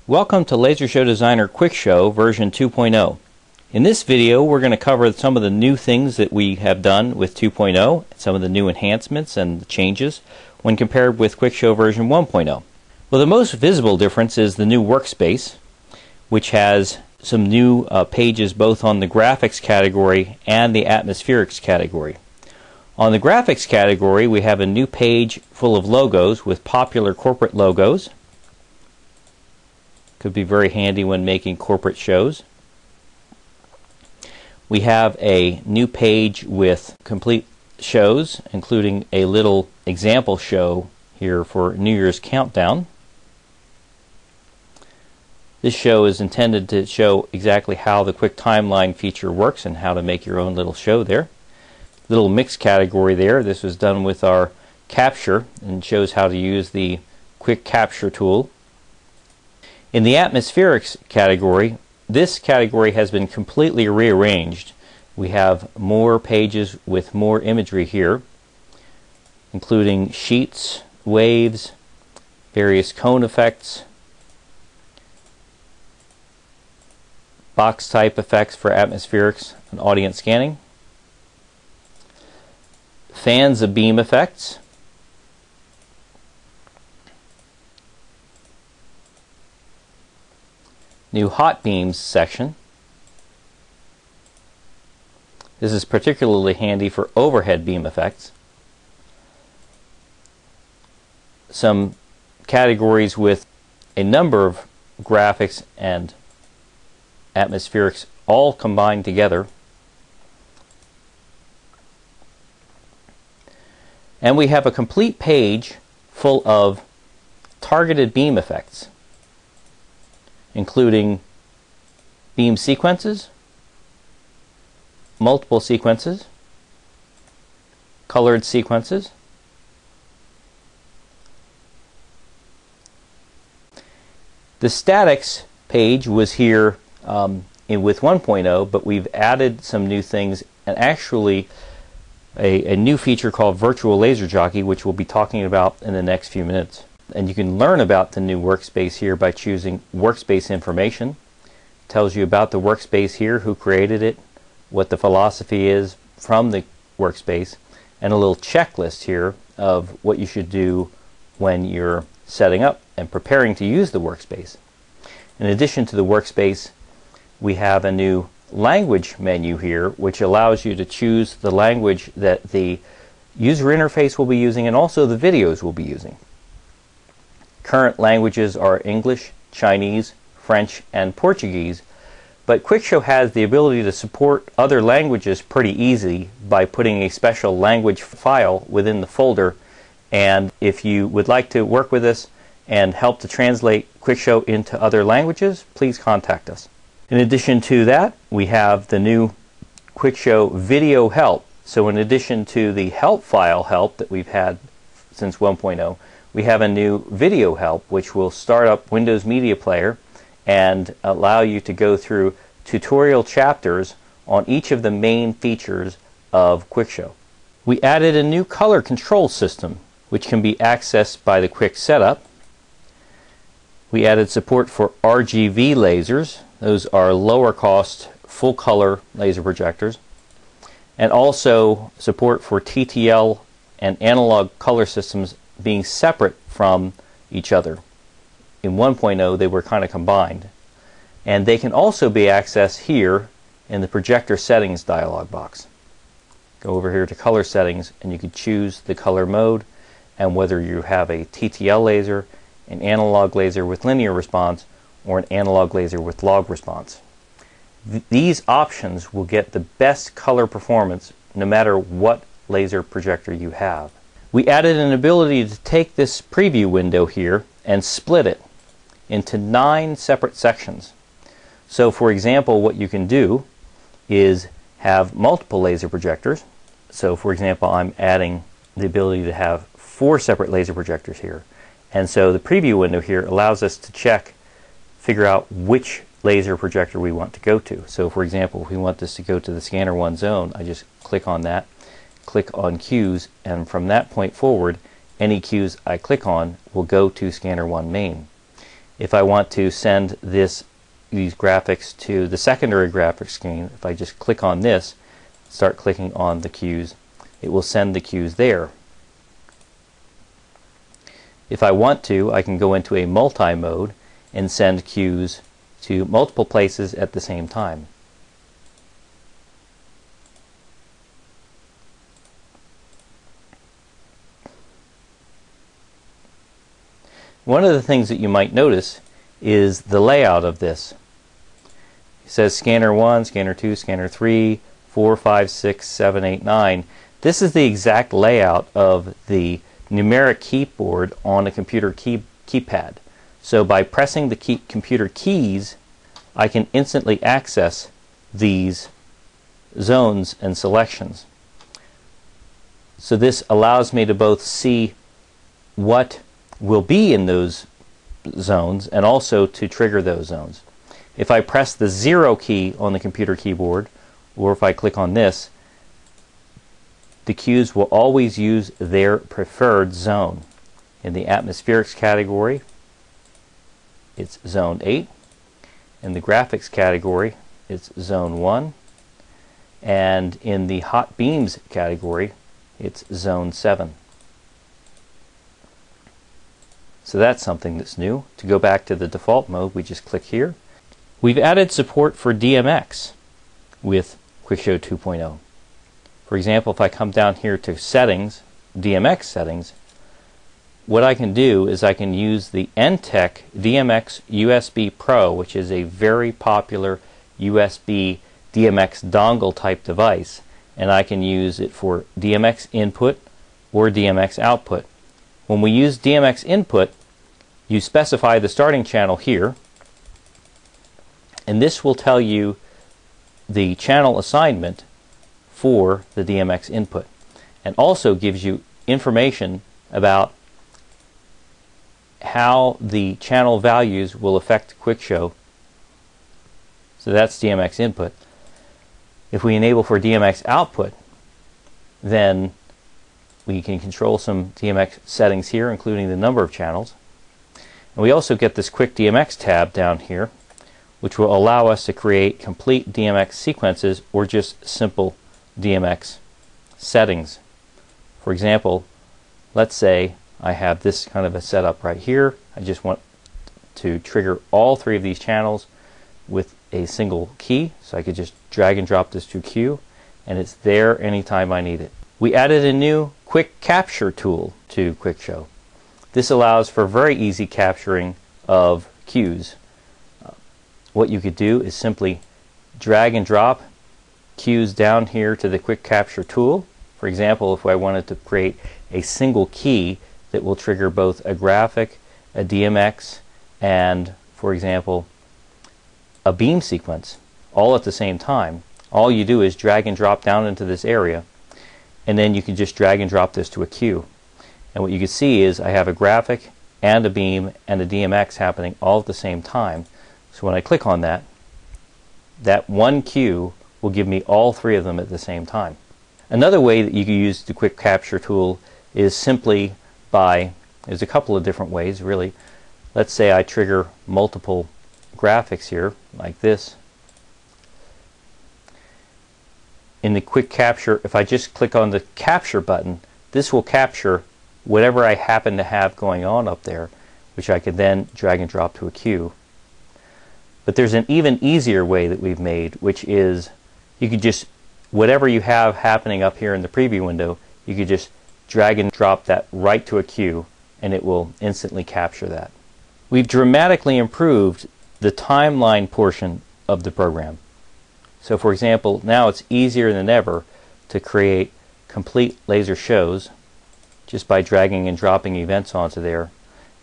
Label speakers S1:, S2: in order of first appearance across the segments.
S1: Welcome to Laser Show Designer QuickShow version 2.0. In this video we're going to cover some of the new things that we have done with 2.0, some of the new enhancements and changes when compared with QuickShow version 1.0. Well, the most visible difference is the new Workspace, which has some new pages both on the graphics category and the atmospherics category. On the graphics category we have a new page full of logos with popular corporate logos. Could be very handy when making corporate shows. We have a new page with complete shows, including a little example show here for New Year's Countdown. This show is intended to show exactly how the quick timeline feature works and how to make your own little show there. Little mix category there. This was done with our capture and shows how to use the quick capture tool. In the atmospherics category, this category has been completely rearranged. We have more pages with more imagery here, including sheets, waves, various cone effects, box type effects for atmospherics and audience scanning, fans of beam effects, new hot beams section. This is particularly handy for overhead beam effects. Some categories with a number of graphics and atmospherics all combined together. And we have a complete page full of targeted beam effects, including beam sequences, multiple sequences, colored sequences, the statics page was here with 1.0, but we've added some new things and actually a new feature called Virtual Laser Jockey, which we'll be talking about in the next few minutes. And you can learn about the new Workspace here by choosing Workspace Information. It tells you about the Workspace here, who created it, what the philosophy is from the Workspace, and a little checklist here of what you should do when you're setting up and preparing to use the Workspace. In addition to the Workspace, we have a new language menu here, which allows you to choose the language that the user interface will be using and also the videos will be using. Current languages are English, Chinese, French, and Portuguese, but QuickShow has the ability to support other languages pretty easy by putting a special language file within the folder. And if you would like to work with us and help to translate QuickShow into other languages, please contact us. In addition to that, we have the new QuickShow Video Help. So in addition to the help file help that we've had since 1.0, we have a new video help which will start up Windows Media Player and allow you to go through tutorial chapters on each of the main features of QuickShow. We added a new color control system which can be accessed by the Quick Setup. We added support for RGB lasers. Those are lower cost full color laser projectors, and also support for TTL and analog color systems being separate from each other. In 1.0 they were kind of combined, and they can also be accessed here in the projector settings dialog box. Go over here to color settings and you can choose the color mode and whether you have a TTL laser, an analog laser with linear response, or an analog laser with log response. These options will get the best color performance no matter what laser projector you have. We added an ability to take this preview window here and split it into 9 separate sections. So for example, what you can do is have multiple laser projectors. So for example, I'm adding the ability to have 4 separate laser projectors here. And so the preview window here allows us to figure out which laser projector we want to go to. So for example, if we want this to go to the scanner 1 zone, I just click on that, click on cues, and from that point forward any cues I click on will go to scanner 1 main. if I want to send these graphics to the secondary graphics screen, if I just click on this, start clicking on the cues, it will send the cues there. If I want to, I can go into a multi-mode and send cues to multiple places at the same time. One of the things that you might notice is the layout of this. It says scanner 1, scanner 2, scanner 3, 4, 5, 6, 7, 8, 9. This is the exact layout of the numeric keyboard on a computer keypad. So by pressing the computer keys, I can instantly access these zones and selections. So this allows me to both see what will be in those zones and also to trigger those zones. If I press the 0 key on the computer keyboard, or if I click on this, the cues will always use their preferred zone. In the atmospherics category, it's zone 8. In the graphics category, it's zone 1. And in the hot beams category, it's zone 7. So that's something that's new. To go back to the default mode, we just click here. We've added support for DMX with QuickShow 2.0. For example, if I come down here to settings, DMX settings, what I can do is I can use the NTEC DMX USB Pro, which is a very popular USB DMX dongle type device, and I can use it for DMX input or DMX output. When we use DMX input, you specify the starting channel here, and this will tell you the channel assignment for the DMX input, and also gives you information about how the channel values will affect QuickShow. So that's DMX input. If we enable for DMX output, then we can control some DMX settings here, including the number of channels. And we also get this Quick DMX tab down here, which will allow us to create complete DMX sequences or just simple DMX settings. For example, let's say I have this kind of a setup right here. I just want to trigger all 3 of these channels with a single key, so I could just drag and drop this to Q, and it's there anytime I need it. We added a new quick capture tool to QuickShow. This allows for very easy capturing of cues. What you could do is simply drag and drop cues down here to the quick capture tool. For example, if I wanted to create a single key that will trigger both a graphic, a DMX, and, for example, a beam sequence all at the same time, all you do is drag and drop down into this area, and then you can just drag and drop this to a cue. And what you can see is I have a graphic and a beam and a DMX happening all at the same time. So when I click on that, that one cue will give me all 3 of them at the same time. Another way that you can use the quick capture tool is simply by, there's a couple of different ways really. Let's say I trigger multiple graphics here, like this. In the quick capture, if I just click on the capture button, this will capture whatever I happen to have going on up there, which I can then drag and drop to a cue. But there's an even easier way that we've made, which is you could just, whatever you have happening up here in the preview window, you could just drag and drop that right to a cue, and it will instantly capture that. We've dramatically improved the timeline portion of the program. So for example, now it's easier than ever to create complete laser shows just by dragging and dropping events onto there.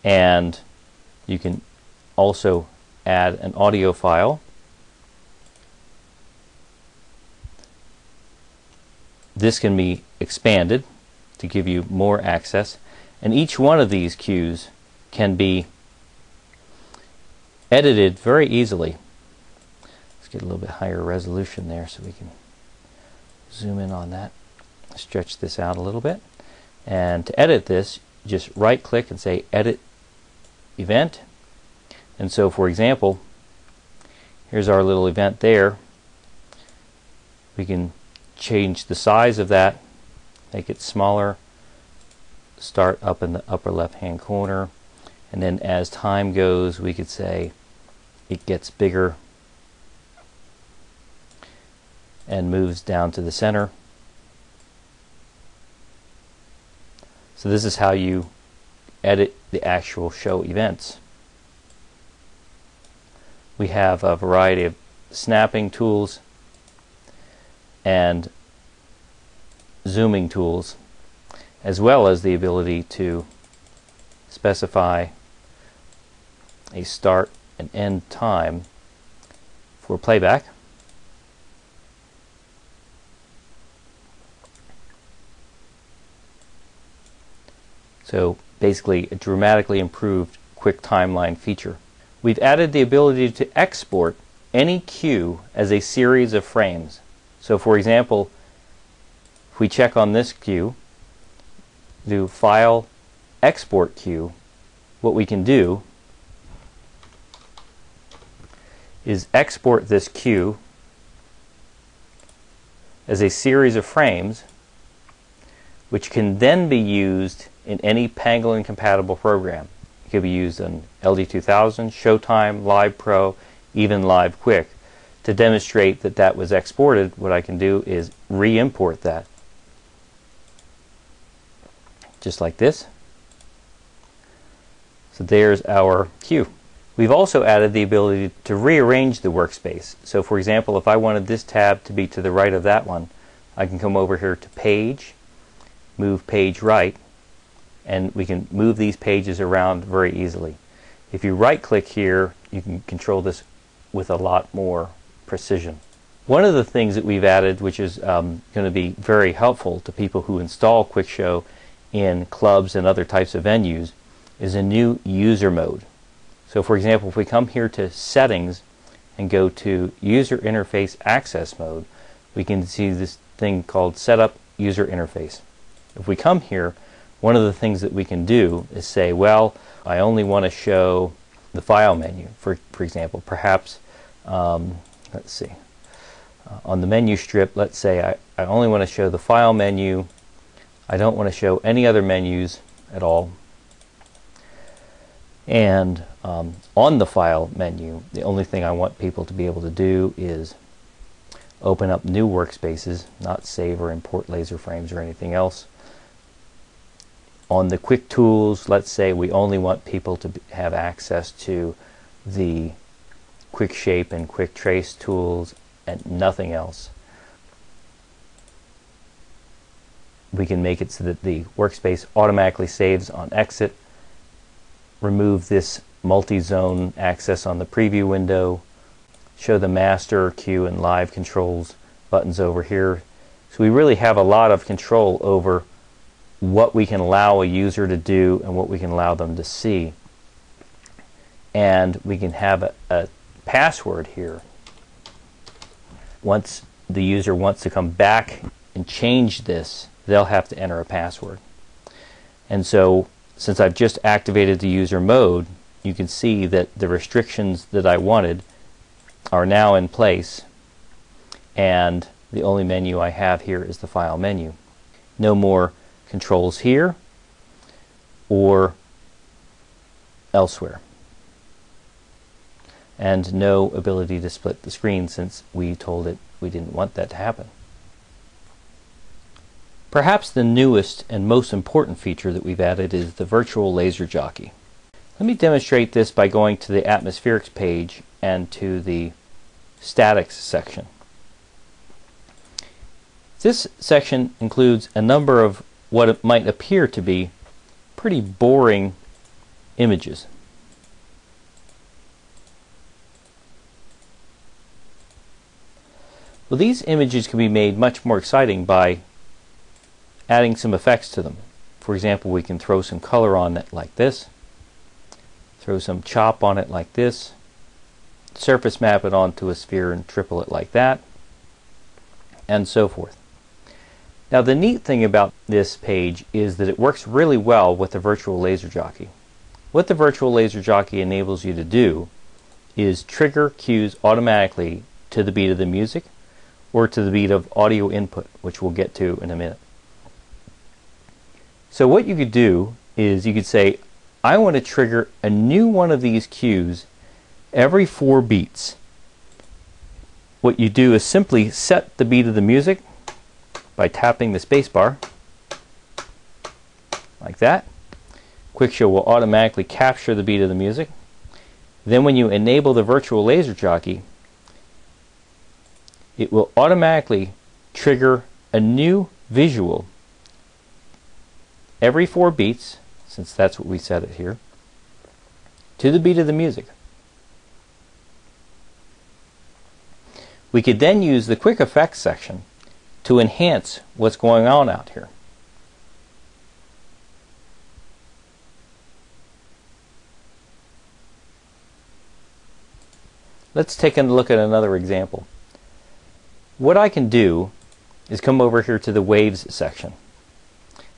S1: And you can also add an audio file. This can be expanded to give you more access, and each one of these cues can be edited very easily. Let's get a little bit higher resolution there so we can zoom in on that. Stretch this out a little bit. And to edit this, just right click and say Edit Event. And so, for example, here's our little event there. We can change the size of that, make it smaller, start up in the upper left hand corner, and then as time goes we could say it gets bigger and moves down to the center. So this is how you edit the actual show events. We have a variety of snapping tools and zooming tools, as well as the ability to specify a start and end time for playback. So basically a dramatically improved quick timeline feature. We've added the ability to export any cue as a series of frames. So for example, if we check on this cue, do File, Export Cue, what we can do is export this cue as a series of frames, which can then be used in any Pangolin compatible program. It could be used on LD2000, Showtime, Live Pro, even Live Quick. To demonstrate that that was exported, what I can do is re-import that. Just like this. So there's our cue. We've also added the ability to rearrange the workspace. So for example, if I wanted this tab to be to the right of that one, I can come over here to Page, move Page Right, and we can move these pages around very easily. If you right click here, you can control this with a lot more precision. One of the things that we've added, which is going to be very helpful to people who install QuickShow in clubs and other types of venues, is a new user mode. So for example, if we come here to Settings and go to User Interface Access Mode, we can see this thing called Setup User Interface. If we come here, one of the things that we can do is say, well, I only want to show the file menu, for example. Perhaps, let's see, on the menu strip, let's say I only want to show the file menu. I don't want to show any other menus at all. And on the file menu, the only thing I want people to be able to do is open up new workspaces, not save or import laser frames or anything else. On the quick tools, let's say we only want people to have access to the quick shape and quick trace tools and nothing else. We can make it so that the workspace automatically saves on exit, remove this multi-zone access on the preview window, show the master, cue, and live controls buttons over here. So we really have a lot of control over what we can allow a user to do and what we can allow them to see. And we can have a password here. Once the user wants to come back and change this, they'll have to enter a password. And so since I've just activated the user mode, you can see that the restrictions that I wanted are now in place, and the only menu I have here is the file menu. No more controls here or elsewhere, and no ability to split the screen since we told it we didn't want that to happen. Perhaps the newest and most important feature that we've added is the virtual laser jockey. Let me demonstrate this by going to the atmospherics page and to the statics section. This section includes a number of what it might appear to be pretty boring images. Well, these images can be made much more exciting by adding some effects to them. For example, we can throw some color on it like this, throw some chop on it like this, surface map it onto a sphere and triple it like that, and so forth. Now the neat thing about this page is that it works really well with the virtual laser jockey. what the virtual laser jockey enables you to do is trigger cues automatically to the beat of the music or to the beat of audio input, which we'll get to in a minute. So what you could do is you could say, I want to trigger a new one of these cues every 4 beats. What you do is simply set the beat of the music by tapping the space bar, like that. QuickShow will automatically capture the beat of the music. Then when you enable the virtual laser jockey, it will automatically trigger a new visual every 4 beats, since that's what we set it here, to the beat of the music. We could then use the quick effects section to enhance what's going on out here. Let's take a look at another example. What I can do is come over here to the waves section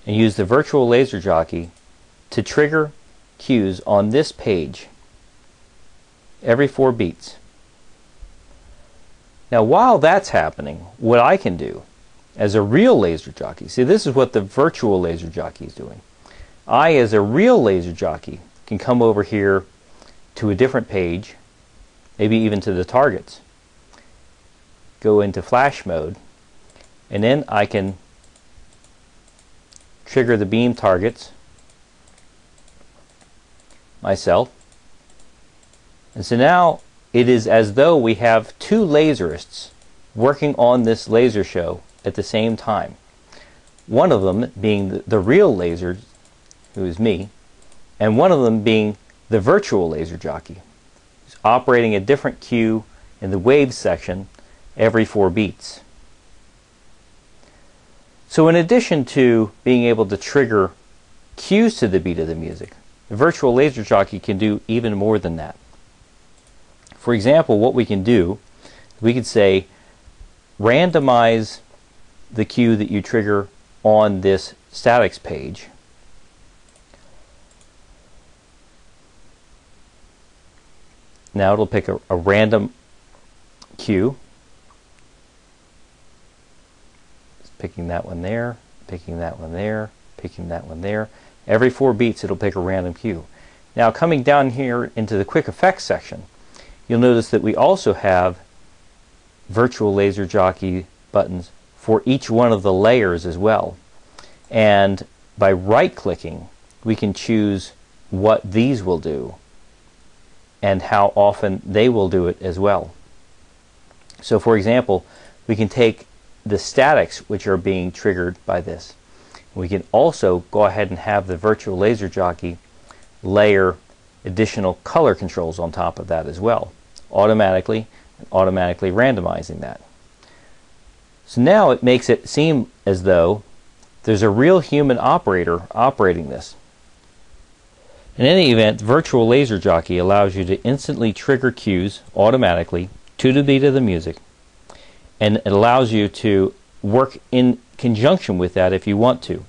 S1: and use the virtual laser jockey to trigger cues on this page every 4 beats. Now while that's happening, what I can do as a real laser jockey, see, this is what the virtual laser jockey is doing. I, as a real laser jockey, can come over here to a different page, maybe even to the targets, go into flash mode, and then I can trigger the beam targets myself. And so now it is as though we have 2 laserists working on this laser show at the same time. One of them being the real laser, who is me, and one of them being the virtual laser jockey, who's operating a different cue in the waves section every 4 beats. So in addition to being able to trigger cues to the beat of the music, the virtual laser jockey can do even more than that. For example, what we can do, we could say, randomize the cue that you trigger on this statics page. Now it'll pick a random cue. Picking that one there, picking that one there, picking that one there. Every 4 beats it'll pick a random cue. Now coming down here into the quick effects section, you'll notice that we also have virtual laser jockey buttons for each one of the layers as well. And by right-clicking, we can choose what these will do and how often they will do it as well. So for example, we can take the statics which are being triggered by this. We can also go ahead and have the virtual laser jockey layer additional color controls on top of that as well, automatically randomizing that. So now it makes it seem as though there's a real human operator operating this. In any event, the virtual laser jockey allows you to instantly trigger cues automatically to the beat of the music, and it allows you to work in conjunction with that if you want to.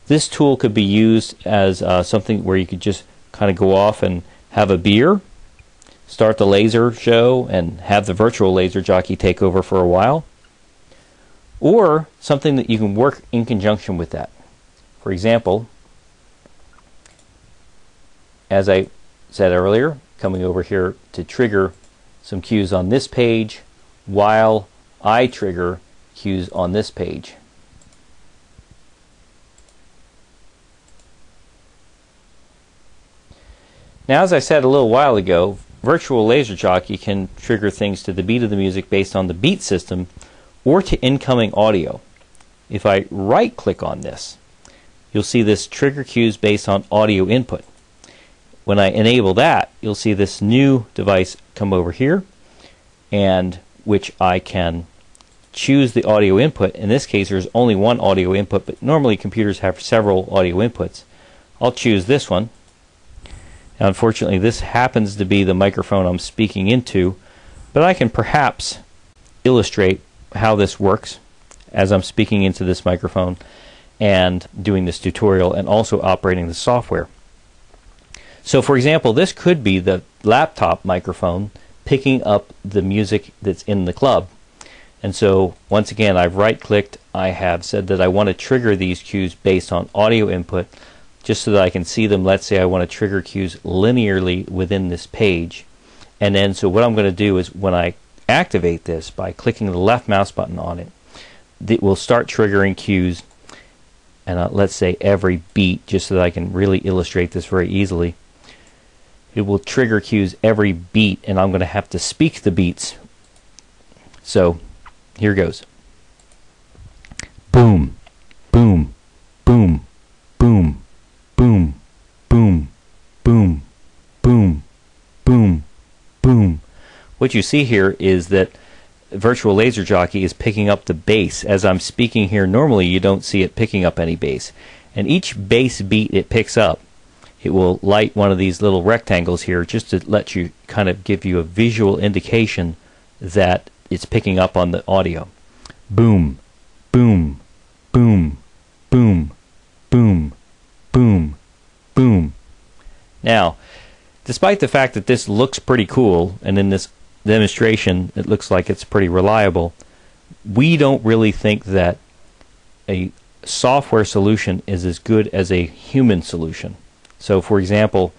S1: This tool could be used as something where you could just kind of go off and have a beer, start the laser show, and have the virtual laser jockey take over for a while. Or something that you can work in conjunction with that. For example, as I said earlier, coming over here to trigger some cues on this page while I trigger cues on this page. Now, as I said a little while ago, virtual laser jockey can trigger things to the beat of the music based on the beat system or to incoming audio. If I right click on this, you'll see this trigger cues based on audio input. When I enable that, you'll see this new device come over here, and which I can choose the audio input. In this case, there's only one audio input, but normally computers have several audio inputs. I'll choose this one. Now, unfortunately, this happens to be the microphone I'm speaking into, but I can perhaps illustrate how this works as I'm speaking into this microphone and doing this tutorial and also operating the software. So for example, this could be the laptop microphone picking up the music that's in the club. And so once again, I've right-clicked. I have said that I want to trigger these cues based on audio input, just so that I can see them. Let's say I want to trigger cues linearly within this page. And then so what I'm going to do is when I activate this by clicking the left mouse button on it, it will start triggering cues, and let's say every beat, just so that I can really illustrate this very easily. It will trigger cues every beat, and I'm going to have to speak the beats. So here goes. Boom, boom, boom, boom, boom, boom, boom, boom, boom, boom. What you see here is that Virtual Laser Jockey is picking up the bass. As I'm speaking here, normally you don't see it picking up any bass. And each bass beat it picks up, it will light one of these little rectangles here just to let you kind of give you a visual indication that it's picking up on the audio. Boom, boom, boom, boom, boom, boom, boom. Now, despite the fact that this looks pretty cool, and in this demonstration it looks like it's pretty reliable, we don't really think that a software solution is as good as a human solution. So for example,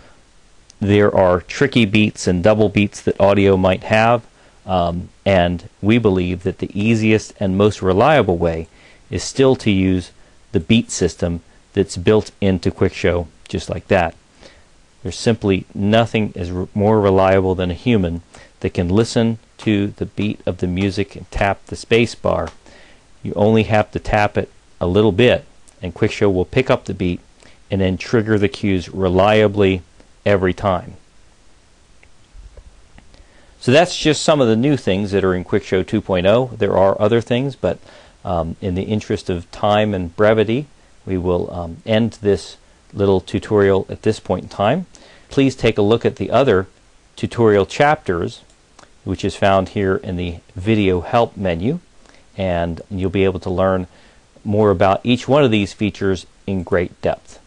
S1: there are tricky beats and double beats that audio might have, and we believe that the easiest and most reliable way is still to use the beat system that's built into QuickShow, just like that. There's simply nothing as more reliable than a human that can listen to the beat of the music and tap the space bar. You only have to tap it a little bit, and QuickShow will pick up the beat and then trigger the cues reliably every time. So that's just some of the new things that are in QuickShow 2.0. There are other things, but in the interest of time and brevity, we will end this little tutorial at this point in time. Please take a look at the other tutorial chapters, which is found here in the video help menu, and you'll be able to learn more about each one of these features in great depth.